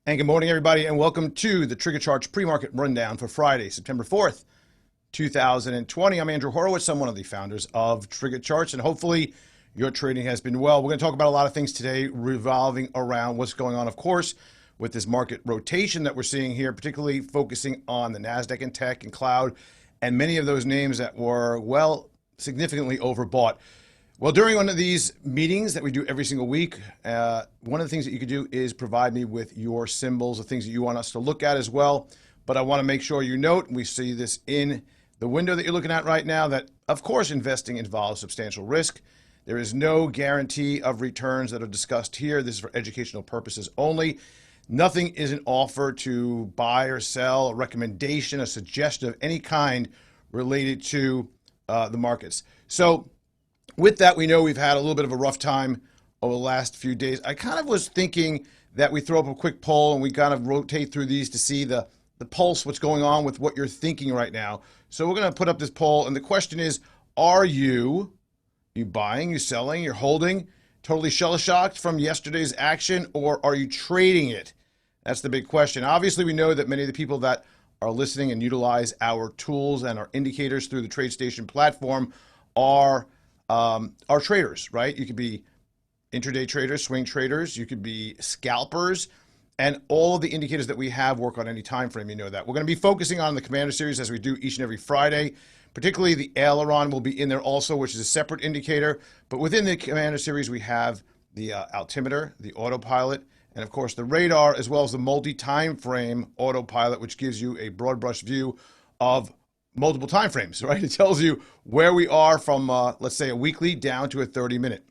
And good morning, everybody, and welcome to the TriggerCharts pre-market rundown for Friday, September 4th, 2020. I'm Andrew Horowitz. I'm one of the founders of TriggerCharts, and hopefully your trading has been well. We're going to talk about a lot of things today revolving around what's going on, of course, with this market rotation that we're seeing here, particularly focusing on the NASDAQ and tech and cloud, and many of those names that were, well, significantly overbought. Well, during one of these meetings that we do every single week, one of the things that you could do is provide me with your symbols, the things that you want us to look at as well. But I want to make sure you note, and we see this in the window that you're looking at right now, that of course investing involves substantial risk. There is no guarantee of returns that are discussed here. This is for educational purposes only. Nothing is an offer to buy or sell, a recommendation, a suggestion of any kind related to the markets. So with that, we know we've had a little bit of a rough time over the last few days. I kind of was thinking that we throw up a quick poll and we kind of rotate through these to see the pulse, what's going on with what you're thinking right now. So we're going to put up this poll, and the question is, are you buying, you selling, you're holding, totally shell-shocked from yesterday's action, or are you trading it? That's the big question. Obviously, we know that many of the people that are listening and utilize our tools and our indicators through the TradeStation platform are traders, right? You could be intraday traders, swing traders, you could be scalpers, and all of the indicators that we have work on any time frame. You know that. We're going to be focusing on the Commander series as we do each and every Friday. Particularly the aileron will be in there also, which is a separate indicator. But within the Commander series, we have the altimeter, the autopilot, and of course the radar, as well as the multi-time frame autopilot, which gives you a broad brush view of multiple time frames, right? It tells you where we are from, let's say, a weekly down to a 30-minute.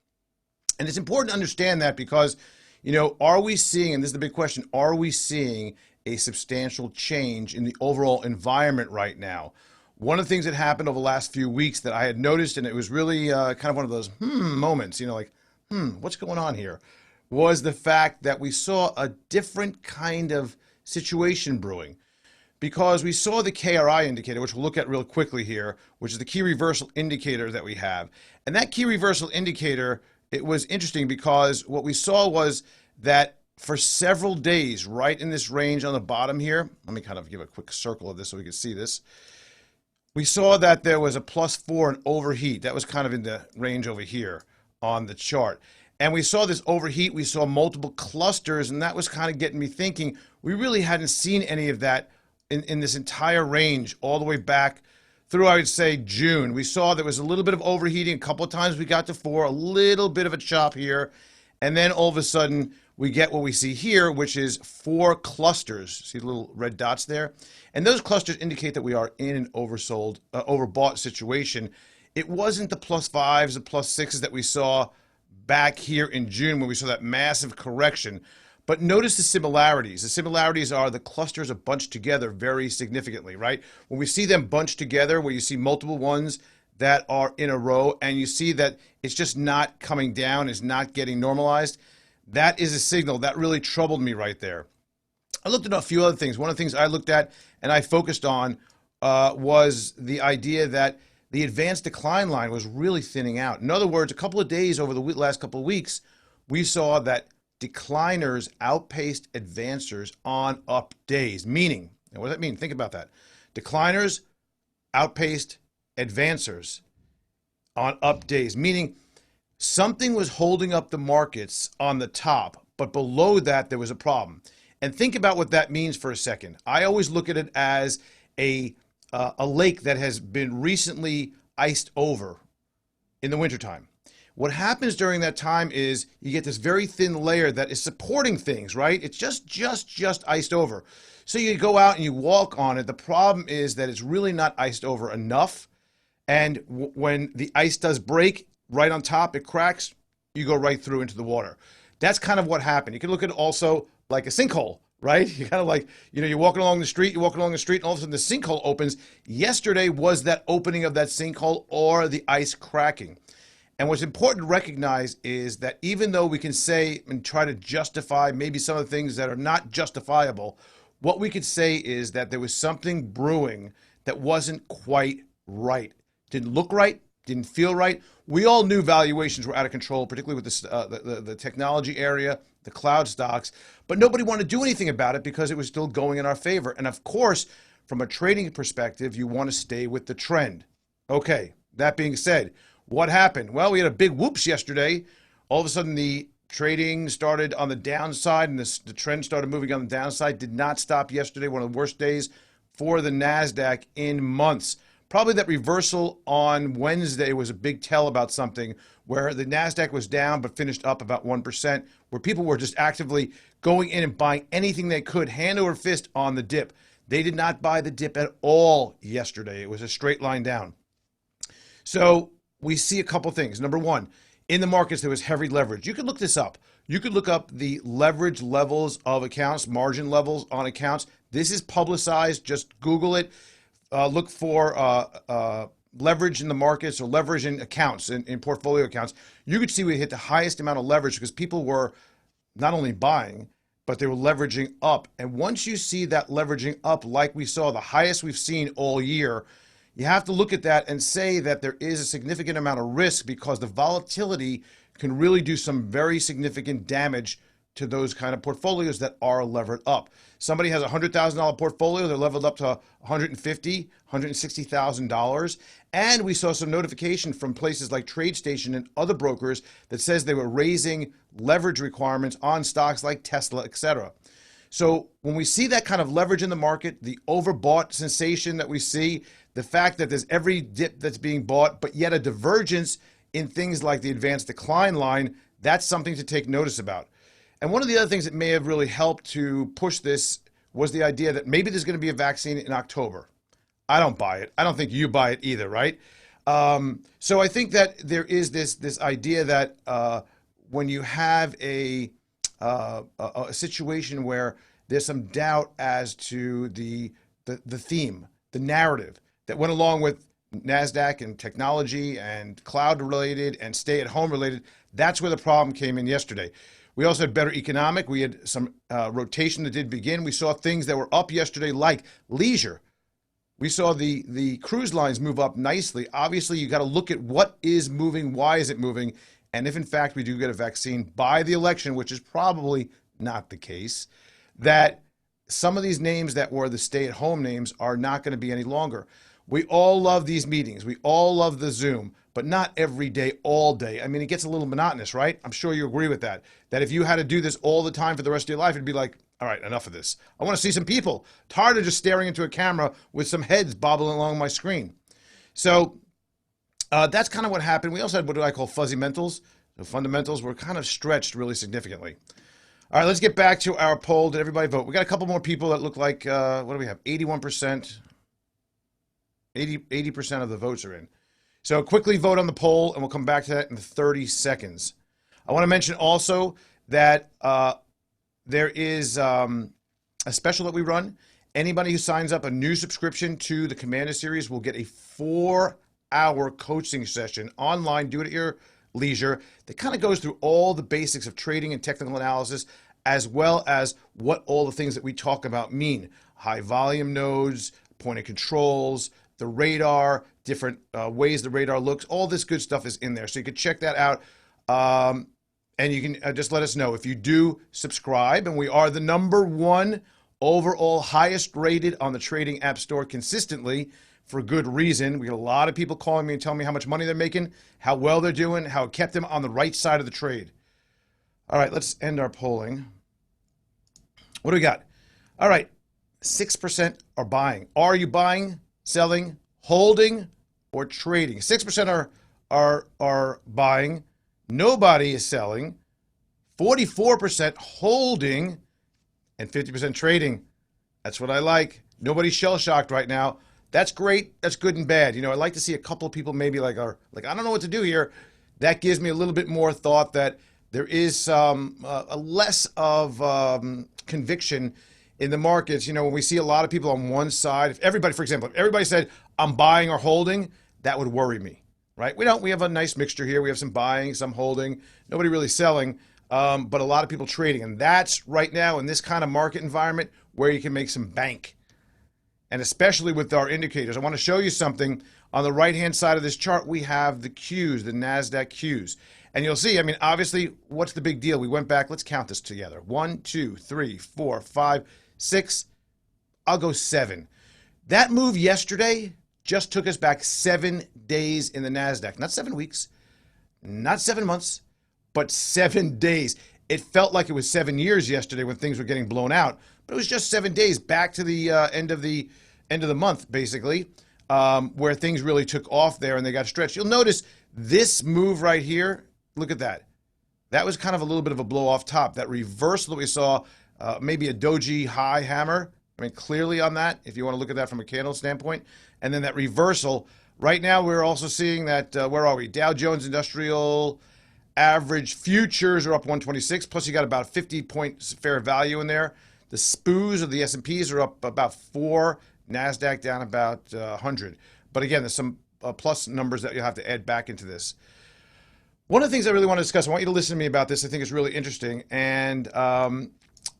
And it's important to understand that because, you know, are we seeing, and this is the big question, are we seeing a substantial change in the overall environment right now? One of the things that happened over the last few weeks that I had noticed, and it was really kind of one of those moments, you know, like, what's going on here, was the fact that we saw a different kind of situation brewing. Because we saw the KRI indicator, which we'll look at real quickly here, which is the key reversal indicator that we have. And that key reversal indicator, it was interesting because what we saw was that for several days, right in this range on the bottom here, let me kind of give a quick circle of this so we can see this. We saw that there was a +4 and overheat. That was kind of in the range over here on the chart. And we saw this overheat, we saw multiple clusters, and that was kind of getting me thinking, we really hadn't seen any of that in this entire range all the way back through, I would say, June. We saw there was a little bit of overheating. A couple of times we got to 4, a little bit of a chop here. And then all of a sudden we get what we see here, which is 4 clusters. See the little red dots there? And those clusters indicate that we are in an oversold, overbought situation. It wasn't the +5s, the +6s that we saw back here in June when we saw that massive correction. But notice the similarities. The similarities are the clusters are bunched together very significantly, right? When we see them bunched together, where you see multiple ones that are in a row, and you see that it's just not coming down, it's not getting normalized, that is a signal. That really troubled me right there. I looked at a few other things. One of the things I looked at and I focused on was the idea that the advanced decline line was really thinning out. In other words, a couple of days over the last couple of weeks, we saw that decliners outpaced advancers on up days. Meaning, and what does that mean? Think about that. Decliners outpaced advancers on up days, meaning something was holding up the markets on the top, but below that there was a problem. And think about what that means for a second. I always look at it as a lake that has been recently iced over in the wintertime. What happens during that time is you get this very thin layer that is supporting things, right? It's just iced over. So you go out and you walk on it. The problem is that it's really not iced over enough. And when the ice does break right on top, it cracks, you go right through into the water. That's kind of what happened. You can look at it also like a sinkhole, right? You kind of like, you know, you're walking along the street, and all of a sudden the sinkhole opens. Yesterday was that opening of that sinkhole or the ice cracking. And what's important to recognize is that even though we can say and try to justify maybe some of the things that are not justifiable, what we could say is that there was something brewing that wasn't quite right. Didn't look right, didn't feel right. We all knew valuations were out of control, particularly with this, the technology area the cloud stocks, but nobody wanted to do anything about it because it was still going in our favor. And of course, from a trading perspective, you want to stay with the trend. Okay, that being said, what happened? Well, we had a big whoops yesterday. All of a sudden, the trading started on the downside, and the trend started moving on the downside. Did not stop yesterday, one of the worst days for the NASDAQ in months. Probably that reversal on Wednesday was a big tell about something, where the NASDAQ was down but finished up about 1%, where people were just actively going in and buying anything they could, hand over fist on the dip. They did not buy the dip at all yesterday. It was a straight line down. So we see a couple things. Number one, in the markets, there was heavy leverage. You could look this up. You could look up the leverage levels of accounts, margin levels on accounts. This is publicized. Just Google it. Look for leverage in the markets or leverage in accounts, in portfolio accounts. You could see we hit the highest amount of leverage because people were not only buying, but they were leveraging up. And once you see that leveraging up, like we saw, the highest we've seen all year, you have to look at that and say that there is a significant amount of risk, because the volatility can really do some very significant damage to those kind of portfolios that are levered up. Somebody has a $100,000 portfolio, they're leveled up to $150,000, $160,000. And we saw some notification from places like TradeStation and other brokers that says they were raising leverage requirements on stocks like Tesla, etc. So when we see that kind of leverage in the market, the overbought sensation that we see, the fact that there's every dip that's being bought, but yet a divergence in things like the advanced decline line, that's something to take notice about. And one of the other things that may have really helped to push this was the idea that maybe there's going to be a vaccine in October. I don't buy it. I don't think you buy it either, right? So I think that there is this idea that when you have a situation where there's some doubt as to the theme, the narrative that went along with NASDAQ and technology and cloud related and stay at home related, that's where the problem came in yesterday. We also had better economic. We had some rotation that did begin. We saw things that were up yesterday like leisure. We saw the cruise lines move up nicely. Obviously, you got to look at what is moving, why is it moving, and if in fact we do get a vaccine by the election, which is probably not the case, that some of these names that were the stay-at-home names are not going to be any longer. We all love these meetings. We all love the Zoom, but not every day, all day. I mean, it gets a little monotonous, right? I'm sure you agree with that. That if you had to do this all the time for the rest of your life, it'd be like, all right, enough of this. I want to see some people. Tired of just staring into a camera with some heads bobbling along my screen. So that's kind of what happened. We also had what I call FuzzyMentals. The fundamentals were kind of stretched really significantly. All right, let's get back to our poll. Did everybody vote? We got a couple more people that look like, what do we have? 81%. 80% of the votes are in. So quickly vote on the poll, and we'll come back to that in 30 seconds. I want to mention also that there is a special that we run. Anybody who signs up a new subscription to the Commander Series will get a 4-hour coaching session online. Do it at your leisure. That kind of goes through all the basics of trading and technical analysis, as well as what all the things that we talk about mean. High volume nodes, point of controls, the radar, different ways the radar looks. All this good stuff is in there. So you can check that out. And you can just let us know if you do subscribe. And we are the #1 overall highest rated on the trading app store consistently, for good reason. We get a lot of people calling me and telling me how much money they're making, how well they're doing, how it kept them on the right side of the trade. All right, let's end our polling. What do we got? All right, 6% are buying. Are you buying, selling, holding, or trading? 6% are buying. Nobody is selling. 44% holding, and 50% trading. That's what I like. Nobody's shell-shocked right now. That's great. That's good and bad. You know, I'd like to see a couple of people maybe like, I don't know what to do here. That gives me a little bit more thought that there is a less of conviction in the markets. You know, when we see a lot of people on one side, if everybody, for example, if everybody said, I'm buying or holding, that would worry me, right? We don't. We have a nice mixture here. We have some buying, some holding, nobody really selling, but a lot of people trading. And that's right now in this kind of market environment where you can make some bank. And especially with our indicators. I want to show you something. On the right-hand side of this chart, we have the Qs, the NASDAQ Qs. And you'll see, I mean, obviously, what's the big deal? We went back. Let's count this together. 1, 2, 3, 4, 5, 6. I'll go 7. That move yesterday just took us back 7 days in the NASDAQ. Not 7 weeks, not 7 months, but 7 days. It felt like it was 7 years yesterday when things were getting blown out, but it was just 7 days back to the end of the month, basically, where things really took off there and they got stretched. You'll notice this move right here. Look at that. That was kind of a little bit of a blow off top. That reversal that we saw, maybe a doji high hammer. I mean, clearly on that, if you want to look at that from a candle standpoint. And then that reversal. Right now, we're also seeing that, where are we? Dow Jones Industrial Average Futures are up 126. Plus, you got about 50 points fair value in there. The SPOOs of the S&Ps are up about 4. NASDAQ down about 100. But again, there's some plus numbers that you'll have to add back into this. One of the things I really want to discuss, I want you to listen to me about this. I think it's really interesting. And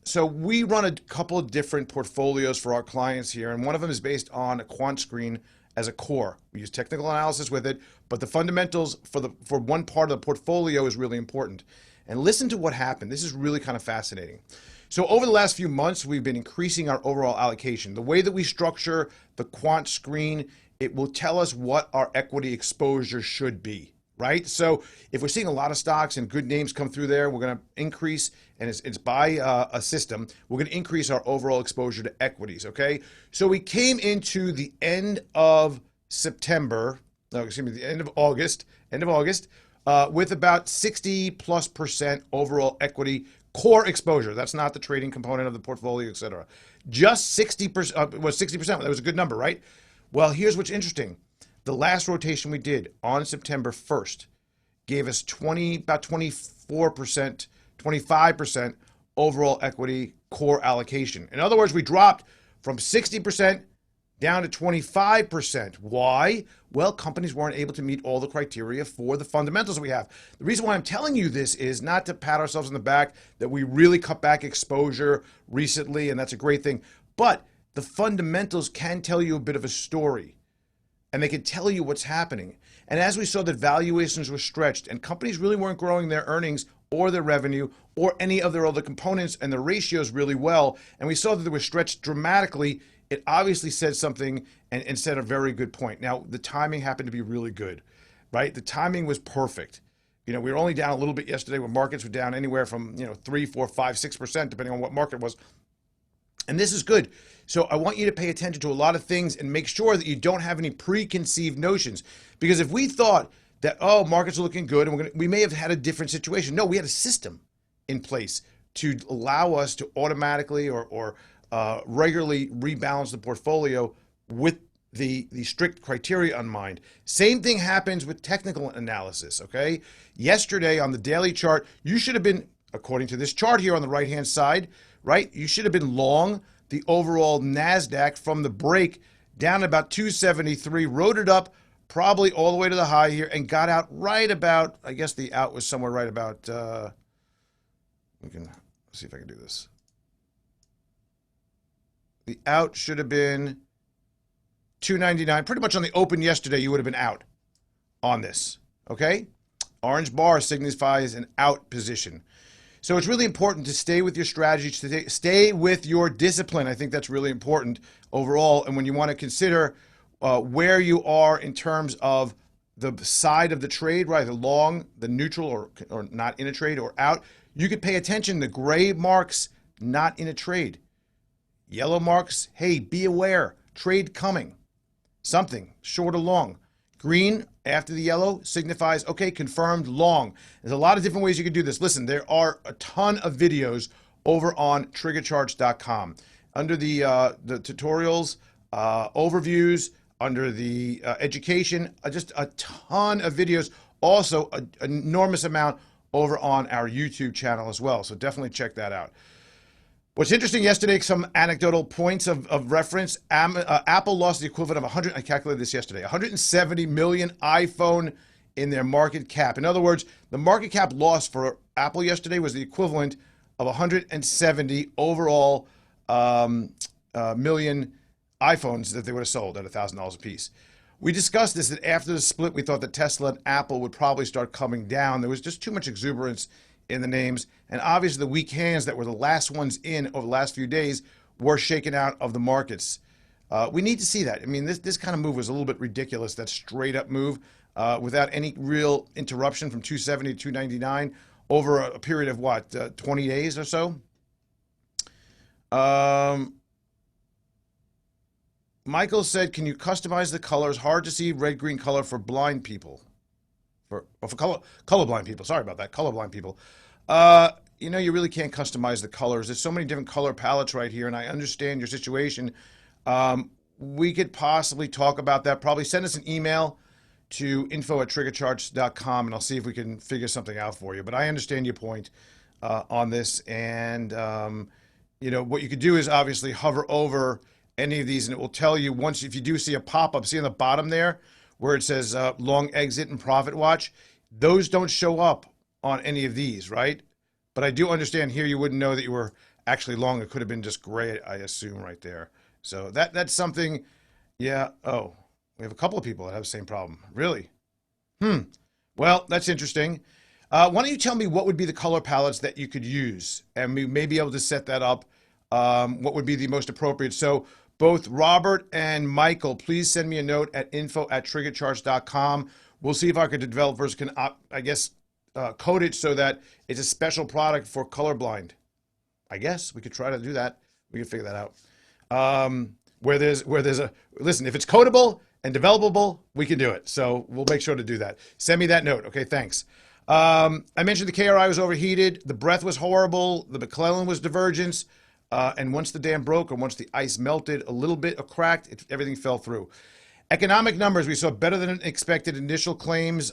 so we run a couple of different portfolios for our clients here, and one of them is based on a quant screen as a core. We use technical analysis with it, but the fundamentals for one part of the portfolio is really important. And listen to what happened. This is really kind of fascinating. So over the last few months, we've been increasing our overall allocation. The way that we structure the quant screen, it will tell us what our equity exposure should be, right? So if we're seeing a lot of stocks and good names come through there, we're going to increase, and it's by a system, we're going to increase our overall exposure to equities, okay? So we came into the end of September, no, excuse me, the end of August, with about 60+% overall equity core exposure. That's not the trading component of the portfolio, et cetera. Just 60%, was 60%. That was a good number, right? Well, here's what's interesting. The last rotation we did on September 1st gave us about 24%, 25% overall equity core allocation. In other words, we dropped from 60% down to 25%. Why? Well, companies weren't able to meet all the criteria for the fundamentals we have. The reason why I'm telling you this is not to pat ourselves on the back that we really cut back exposure recently, and that's a great thing. But the fundamentals can tell you a bit of a story, and they can tell you what's happening. And as we saw that valuations were stretched and companies really weren't growing their earnings or their revenue or any of their other components and the ratios really well, and we saw that they were stretched dramatically, it obviously said something and said a very good point. Now, the timing happened to be really good, right? The timing was perfect. You know, we were only down a little bit yesterday when markets were down anywhere from, 3, 4, 5, 6%, depending on what market was. And this is good. So I want you to pay attention to a lot of things and make sure that you don't have any preconceived notions. Because if we thought that, oh, markets are looking good and we may have had a different situation. No, we had a system in place to allow us to automatically or regularly rebalance the portfolio with the strict criteria on mind. Same thing happens with technical analysis, okay? Yesterday on the daily chart, you should have been, according to this chart here on the right-hand side, right? You should have been long the overall NASDAQ from the break down about 273, rode it up probably all the way to the high here and got out right about, I guess the out was somewhere right about, we can see if I can do this. The out should have been 299. Pretty much on the open yesterday, you would have been out on this, okay? Orange bar signifies an out position. So it's really important to stay with your strategy, stay with your discipline. I think that's really important overall. And when you want to consider where you are in terms of the side of the trade, right, the long, the neutral, or not in a trade, or out, you could pay attention. The gray marks, not in a trade. Yellow marks, hey, be aware, trade coming. Something, short or long. Green, after the yellow, signifies, okay, confirmed long. There's a lot of different ways you can do this. Listen, there are a ton of videos over on TriggerCharts.com. Under the tutorials, overviews, under the education, just a ton of videos. Also, an enormous amount over on our YouTube channel as well. So definitely check that out. What's interesting yesterday, some anecdotal points of reference. Apple lost the equivalent of 100, I calculated this yesterday, 170 million iPhone in their market cap. In other words, the market cap loss for Apple yesterday was the equivalent of 170 overall million iPhones that they would have sold at $1,000 a piece. We discussed this, that after the split, we thought that Tesla and Apple would probably start coming down. There was just too much exuberance in the names. And obviously the weak hands that were the last ones in over the last few days were shaken out of the markets. We need to see that. I mean, this kind of move was a little bit ridiculous, that straight up move without any real interruption from 270 to 299 over a period of what, 20 days or so? Michael said, can you customize the colors? Hard to see red-green color for blind people. For colorblind people. Sorry about that. Colorblind people. You know, you really can't customize the colors. There's so many different color palettes right here, and I understand your situation. We could possibly talk about that. Probably send us an email to info@triggercharts.com, and I'll see if we can figure something out for you. But I understand your point on this, and you know, what you could do is obviously hover over any of these, and it will tell you once, if you do see a pop-up, see on the bottom there where it says long exit and profit watch, those don't show up on any of these, right? But I do understand here you wouldn't know that you were actually long. It could have been just gray, I assume, right there. So that's something. Yeah. Oh, we have a couple of people that have the same problem. Really? Well, that's interesting. Why don't you tell me what would be the color palettes that you could use, and we may be able to set that up. What would be the most appropriate? So both Robert and Michael, please send me a note at info@triggercharts.com. We'll see if our developers can, I guess, code it so that it's a special product for colorblind. I guess we could try to do that. We can figure that out. Where there's a, listen, if it's codable and developable, we can do it. So we'll make sure to do that. Send me that note. Okay, thanks. I mentioned the KRI was overheated. The breadth was horrible. The McClellan was divergence. And once the dam broke, or once the ice melted a little bit or cracked, everything fell through. Economic numbers, we saw better than expected initial claims,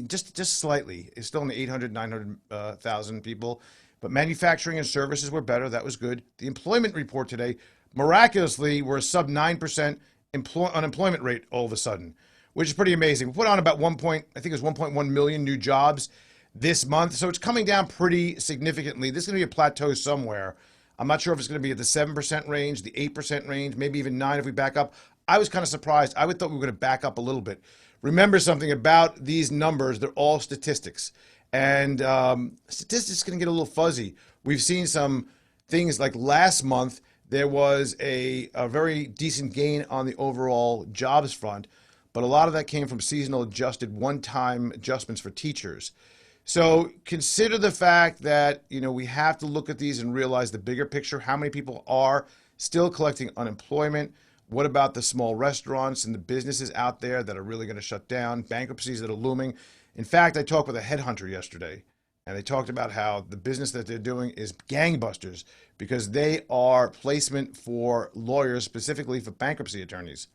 just slightly. It's still in the 800, 900,000 people. But manufacturing and services were better. That was good. The employment report today, miraculously, we're a sub 9% unemployment rate all of a sudden, which is pretty amazing. We put on about I think it was 1.1 million new jobs this month. So it's coming down pretty significantly. This is going to be a plateau somewhere. I'm not sure if it's going to be at the 7% range, the 8% range, maybe even 9% if we back up. I was kind of surprised. I would thought we were going to back up a little bit. Remember something about these numbers. They're all statistics. And statistics going to get a little fuzzy. We've seen some things like last month, there was a very decent gain on the overall jobs front, but a lot of that came from seasonal adjusted one-time adjustments for teachers. So consider the fact that, you know, we have to look at these and realize the bigger picture. How many people are still collecting unemployment? What about the small restaurants and the businesses out there that are really going to shut down? Bankruptcies that are looming. In fact, I talked with a headhunter yesterday, and they talked about how the business that they're doing is gangbusters because they are placement for lawyers, specifically for bankruptcy attorneys.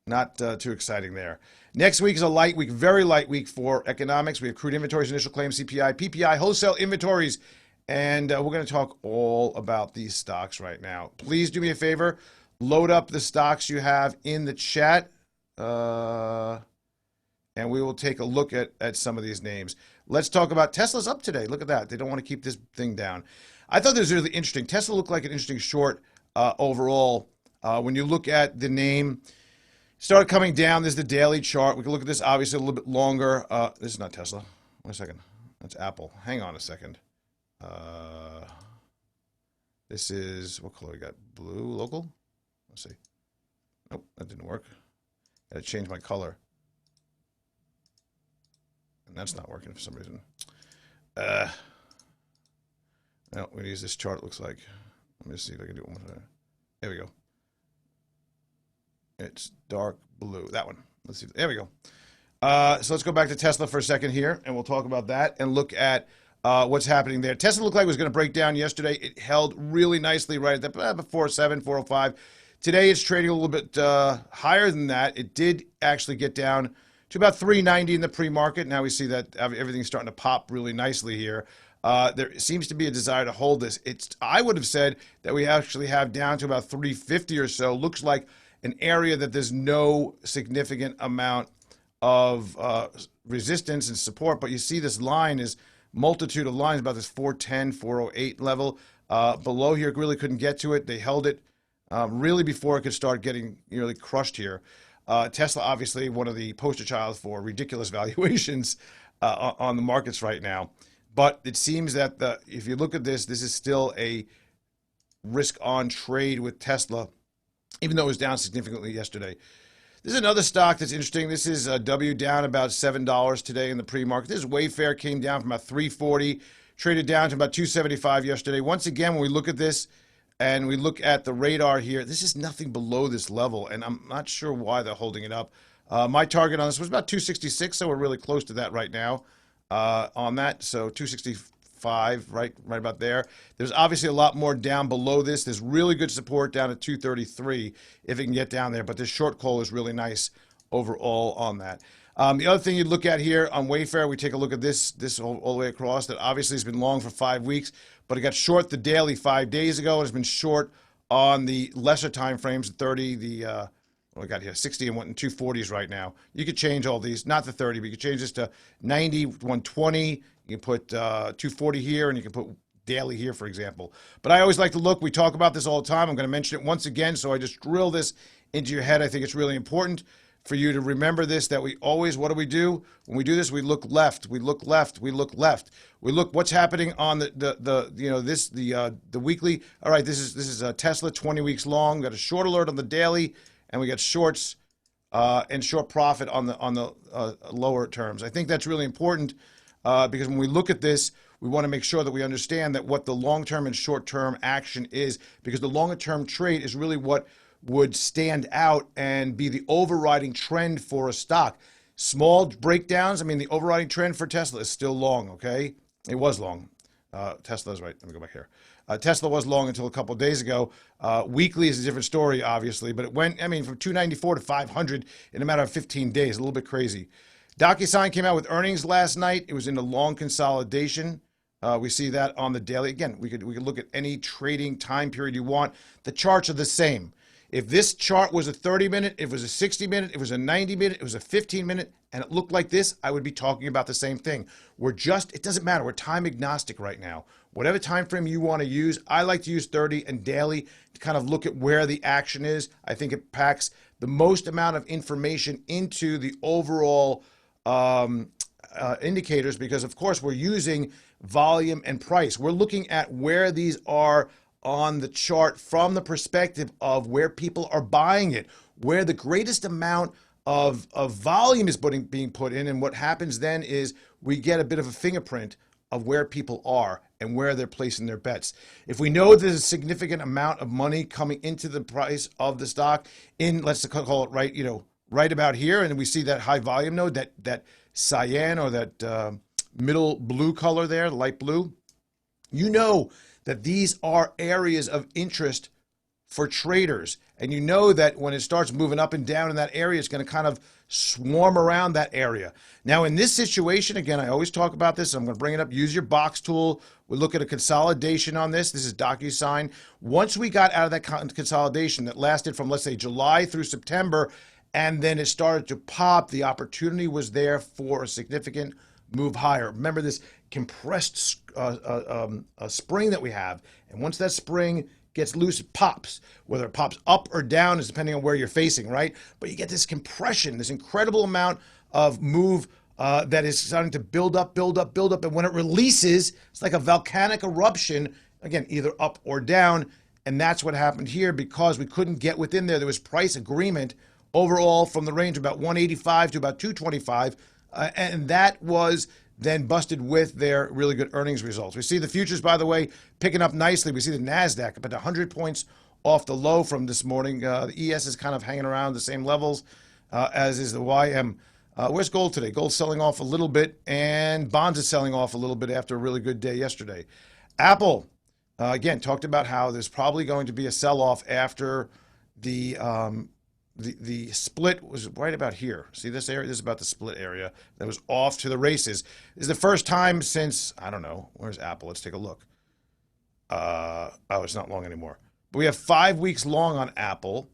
Not too exciting there. Next week is a light week, very light week for economics. We have crude inventories, initial claims, CPI, PPI, wholesale inventories, and we're going to talk all about these stocks right now. Please do me a favor, load up the stocks you have in the chat, and we will take a look at some of these names. Let's talk about Tesla's up today. Look at that. They don't want to keep this thing down. I thought this was really interesting. Tesla looked like an interesting short overall. When you look at the name, started coming down. This is the daily chart. We can look at this obviously a little bit longer. This is not Tesla. Wait a second. That's Apple. Hang on a second. This is, what color we got? Blue local? Let's see. Nope, that didn't work. Got to change my color. And that's not working for some reason. No, we're going to use this chart, it looks like. Let me see if I can do it one more time. There we go. It's dark blue. That one. Let's see. There we go. So let's go back to Tesla for a second here, and we'll talk about that and look at what's happening there. Tesla looked like it was going to break down yesterday. It held really nicely right at the 407, 405. Today it's trading a little bit higher than that. It did actually get down to about 390 in the pre-market. Now we see that everything's starting to pop really nicely here. There seems to be a desire to hold this. I would have said that we actually have down to about 350 or so. Looks like an area that there's no significant amount of resistance and support, but you see this line is multitude of lines about this 410, 408 level. Below here really couldn't get to it. They held it really before it could start getting really crushed here. Tesla, obviously, one of the poster childs for ridiculous valuations on the markets right now. But it seems that if you look at this, this is still a risk-on trade with Tesla, even though it was down significantly yesterday. This is another stock that's interesting. This is W down about $7 today in the pre-market. This is Wayfair, came down from about 340, traded down to about 275 yesterday. Once again, when we look at this and we look at the radar here, this is nothing below this level, and I'm not sure why they're holding it up. My target on this was about 266, so we're really close to that right now on that. So 265, right about there. There's obviously a lot more down below this. There's really good support down at 233 if it can get down there, but this short call is really nice overall on that. The other thing you look at here on Wayfair, we take a look at this all the way across, that obviously has been long for 5 weeks, but it got short the daily 5 days ago. It's been short on the lesser time frames, 30, what we got here, 60 and 240s right now. You could change all these, not the 30, but you could change this to 90, 120. You can put 240 here, and you can put daily here, for example. But I always like to look. We talk about this all the time. I'm going to mention it once again, so I just drill this into your head. I think it's really important for you to remember this, that we always, what do? When we do this, we look left, we look left, we look left. We look what's happening on the weekly. All right, this is a Tesla 20 weeks long. We got a short alert on the daily, and we got shorts and short profit on the lower terms. I think that's really important because when we look at this, we want to make sure that we understand that what the long-term and short-term action is, because the longer-term trade is really what would stand out and be the overriding trend for a stock. Small breakdowns, I mean, the overriding trend for Tesla is still long, okay? It was long. Tesla's right. Let me go back here. Tesla was long until a couple of days ago. Weekly is a different story, obviously, but it went, I mean, from 294 to 500 in a matter of 15 days, a little bit crazy. DocuSign came out with earnings last night. It was in a long consolidation. We see that on the daily. Again, we could look at any trading time period you want. The charts are the same. If this chart was a 30-minute, if it was a 60-minute, if it was a 90-minute, it was a 15-minute, and it looked like this, I would be talking about the same thing. It doesn't matter. We're time agnostic right now. Whatever time frame you want to use, I like to use 30 and daily to kind of look at where the action is. I think it packs the most amount of information into the overall indicators because, of course, we're using volume and price. We're looking at where these are on the chart from the perspective of where people are buying it, where the greatest amount of volume is being put in. And what happens then is we get a bit of a fingerprint of where people are and where they're placing their bets. If we know there's a significant amount of money coming into the price of the stock in, let's call it right about here, and we see that high volume node, that cyan or that middle blue color there, the light blue, you know that these are areas of interest for traders. And you know that when it starts moving up and down in that area, it's going to kind of swarm around that area. Now, in this situation, again, I always talk about this. I'm going to bring it up. Use your box tool. We look at a consolidation on this. This is DocuSign. Once we got out of that consolidation that lasted from, let's say, July through September, and then it started to pop, the opportunity was there for a significant move higher. Remember this compressed spring that we have, and once that spring gets loose, it pops. Whether it pops up or down is depending on where you're facing, right? But you get this compression, this incredible amount of move that is starting to build up, and when it releases, it's like a volcanic eruption, again, either up or down, and that's what happened here because we couldn't get within there. There was price agreement overall from the range of about 185 to about 225, and that was then busted with their really good earnings results. We see the futures, by the way, picking up nicely. We see the NASDAQ about 100 points off the low from this morning. The ES is kind of hanging around the same levels as is the YM. Where's gold today? Gold's selling off a little bit, and bonds is selling off a little bit after a really good day yesterday. Apple, again, talked about how there's probably going to be a sell-off after the split was right about here. See this area? This is about the split area that was off to the races. This is the first time since, I don't know, where's Apple? Let's take a look. Oh, it's not long anymore. But we have 5 weeks long on Apple,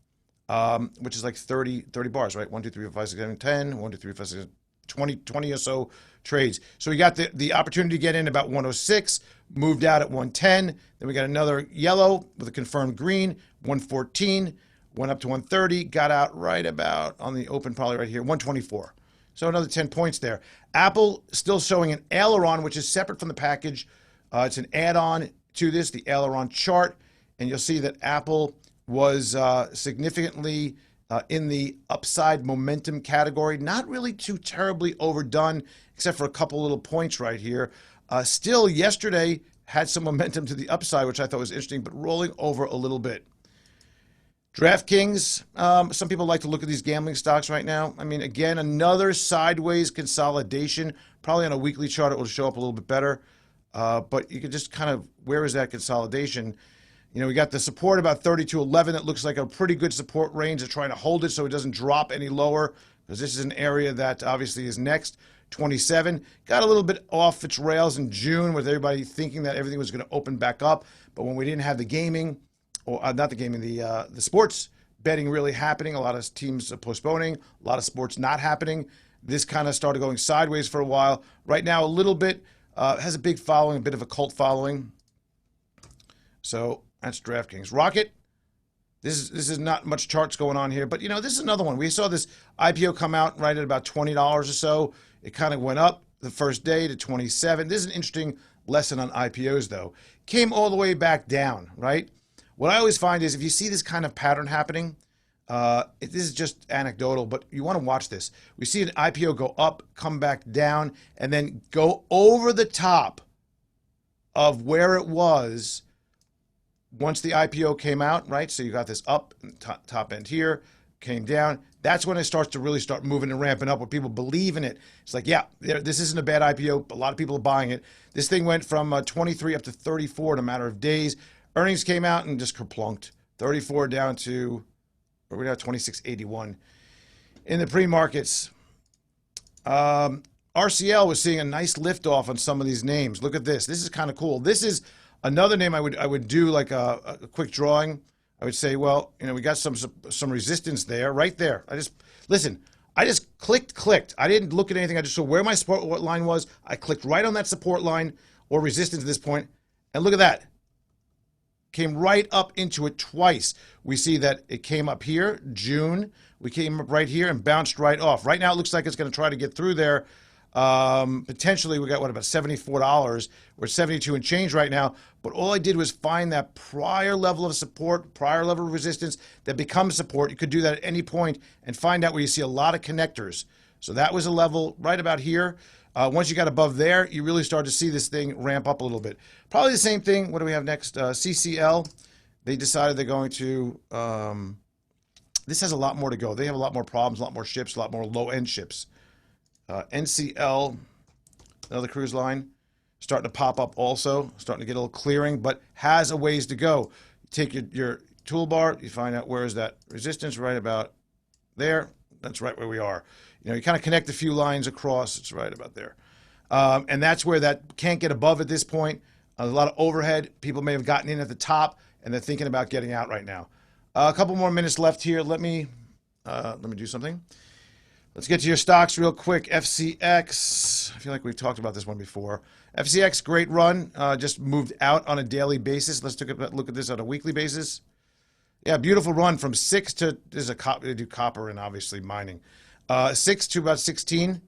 which is like 30 bars, right? 1, 2, 3, 4, 5, 6, 7, 10. 1, 2, 3, 4, 5, 6, 20 or so trades. So we got the opportunity to get in about 106, moved out at 110. Then we got another yellow with a confirmed green, 114, went up to 130, got out right about on the open, probably right here, 124. So another 10 points there. Apple still showing an aileron, which is separate from the package. It's an add-on to this, the aileron chart. And you'll see that Apple was significantly in the upside momentum category. Not really too terribly overdone, except for a couple little points right here. Still, yesterday had some momentum to the upside, which I thought was interesting, but rolling over a little bit. DraftKings, some people like to look at these gambling stocks right now. I mean, again, another sideways consolidation. Probably on a weekly chart, it will show up a little bit better. But you can just kind of, where is that consolidation? You know, we got the support about 32.11. That looks like a pretty good support range. They're trying to hold it so it doesn't drop any lower, because this is an area that obviously is next. 27 got a little bit off its rails in June with everybody thinking that everything was going to open back up. But when we didn't have the gaming, or not the gaming, the sports betting really happening, a lot of teams postponing, a lot of sports not happening, this kind of started going sideways for a while. Right now, a little bit, has a big following, a bit of a cult following. So that's DraftKings. Rocket, this is not much charts going on here, but you know, this is another one. We saw this IPO come out right at about $20 or so. It kind of went up the first day to 27. This is an interesting lesson on IPOs, though. Came all the way back down, right? What I always find is if you see this kind of pattern happening, this is just anecdotal, but you want to watch this. We see an IPO go up, come back down, and then go over the top of where it was once the IPO came out, right? So you got this up, top end here, came down. That's when it starts to really start moving and ramping up, where people believe in it. It's like, yeah, this isn't a bad IPO. A lot of people are buying it. This thing went from 23 up to 34 in a matter of days. Earnings came out and just kerplunked. 34 down to, where we now 26.81 in the pre-markets. RCL was seeing a nice lift off on some of these names. Look at this. This is kind of cool. This is another name I would do like a quick drawing. I would say, well, you know, we got some resistance there, right there. I just clicked. I didn't look at anything. I just saw where my support line was. I clicked right on that support line or resistance at this point, and look at that. Came right up into it twice. We see that it came up here, June. We came up right here and bounced right off. Right now, it looks like it's going to try to get through there. Potentially, we got, what, about $74. We're at 72 and change right now. But all I did was find that prior level of support, prior level of resistance that becomes support. You could do that at any point and find out where you see a lot of connectors. So that was a level right about here. Once you got above there, you really start to see this thing ramp up a little bit. Probably the same thing. What do we have next? CCL. They decided they're going to, this has a lot more to go. They have a lot more problems, a lot more ships, a lot more low-end ships. NCL, another cruise line, starting to pop up also, starting to get a little clearing, but has a ways to go. You take your toolbar, you find out where is that resistance, right about there. That's right where we are. You know, you kind of connect a few lines across. It's right about there. And that's where that can't get above at this point. A lot of overhead. People may have gotten in at the top, and they're thinking about getting out right now. A couple more minutes left here. Let me do something. Let's get to your stocks real quick. FCX. I feel like we've talked about this one before. FCX, great run. Just moved out on a daily basis. Let's take a look at this on a weekly basis. Yeah, beautiful run from 6 to, they do copper and obviously mining. 6 to about 16.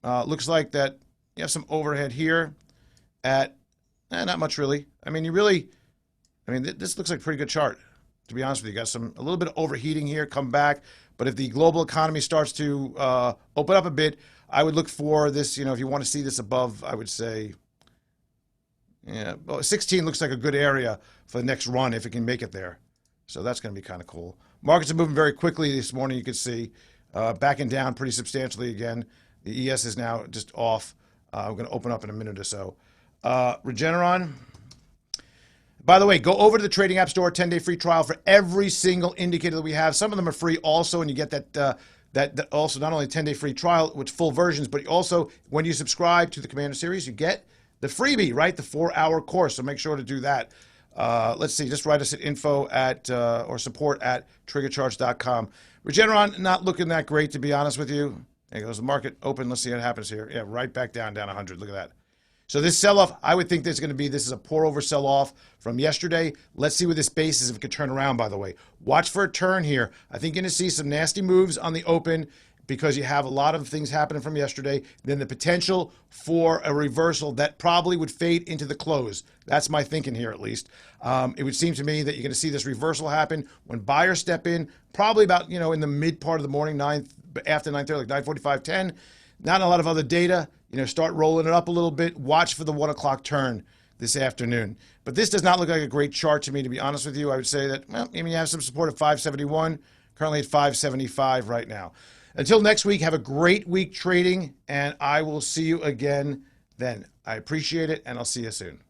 Looks like that you have some overhead here at, not much really. I mean, this looks like a pretty good chart, to be honest with you. You got a little bit of overheating here, come back. But if the global economy starts to open up a bit, I would look for this, if you want to see this above, I would say, yeah, well, 16 looks like a good area for the next run if it can make it there. So that's going to be kind of cool. Markets are moving very quickly this morning, you can see. Backing down pretty substantially again. The ES is now just off. We're going to open up in a minute or so. Regeneron. By the way, go over to the Trading App Store, 10-day free trial for every single indicator that we have. Some of them are free also, and you get that also not only 10-day free trial, which full versions, but also when you subscribe to the Commander Series, you get the freebie, right? The 4-hour course. So make sure to do that. Let's see. Just write us at info at or support at TriggerCharts.com. Regeneron, not looking that great, to be honest with you. There goes the market open. Let's see what happens here. Yeah, right back down 100. Look at that. So this sell-off, I would think this is a pour-over sell-off from yesterday. Let's see where this base is if it could turn around, by the way. Watch for a turn here. I think you're going to see some nasty moves on the open because you have a lot of things happening from yesterday. Then the potential for a reversal that probably would fade into the close. That's my thinking here, at least. It would seem to me that you're going to see this reversal happen when buyers step in, probably about, in the mid part of the morning, after 9:30, like 9:45, 10. Not a lot of other data. Start rolling it up a little bit. Watch for the 1 o'clock turn this afternoon. But this does not look like a great chart to me, to be honest with you. I would say that, you have some support at 571, currently at 575 right now. Until next week, have a great week trading, and I will see you again then. I appreciate it, and I'll see you soon.